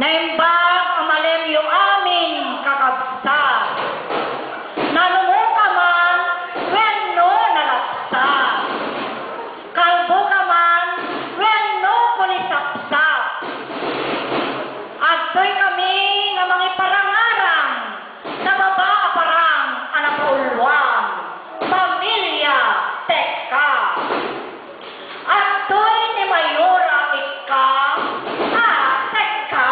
Naimbag ang malemyo amin kakabsat. Nanungo ka man, wenno nalapsat. Kalbo ka man, wenno kulisapsat. Adtoy kami nga mga parangarang, na baba parang anak ulwang, pamilya, teka. Adtoy ni Mayora ika, teka.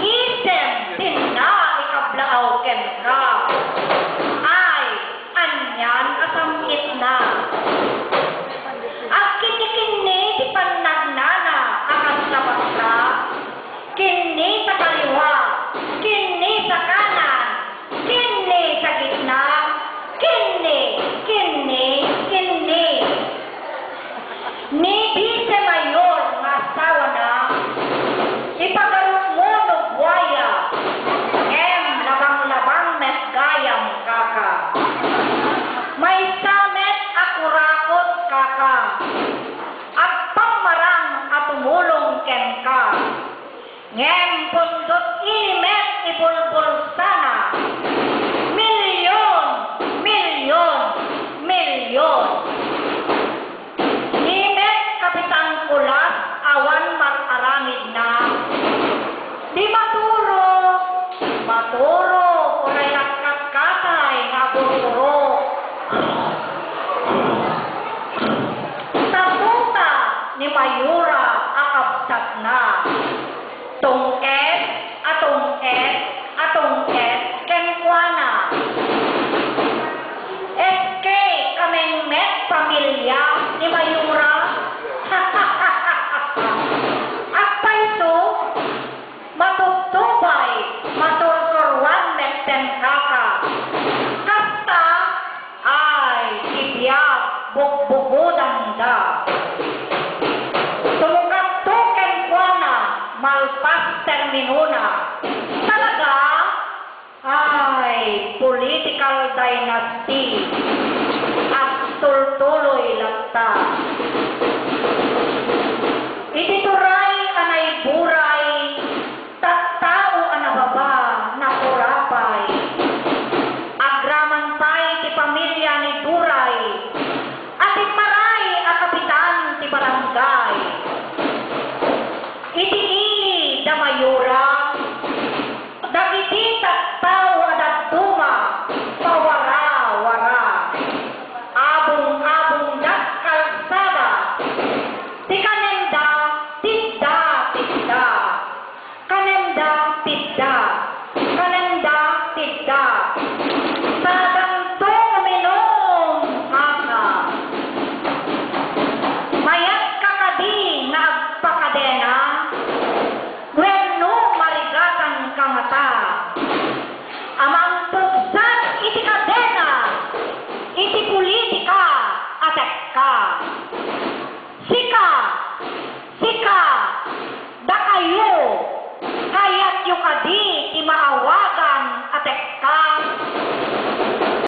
Isem, tinna, ikablaaw ken ka. Ay, anyan asamit na. At kini-kini di panagnana, akas na basta. Kini sa kaliwa, kini sa kanan, kini sa gitna, kini. Ni Vice Mayor nga asawa na, ipagarot mo no buwaya, labang-labang met gayam kaka. May samet akurakot kaka, at pangmarang at umulong ken ka. Ngem pundot ilimet ibulbul sana, milyon. Nimet Kapitan Kulas, awan mararangid na. Di maturo, kurayat katkatay nga buturo. Sa tuta ni Mayura akabsat na. Tungket, kenkwana. SK kaming met pamilya ni Mayura. Apay to, matutubay, maturkurwan metten kaka. Kasta, ay, ibiyag, bukbukudan da. Tumukat to kenkwana, malpas terminuna. Talaga, ay, political dynasty. At tultuloy lagta. Itituray anay buray, tattao anababa na kurapay. Agraman pay ti pamilya ni Duray, at iparay ang kapitan ti barangay. Iti da Mayura, dagiti tattao adat duma, pawara-wara. Abong-abong dat kalsada, ti kanenda, tidda. Kanenda, tidda.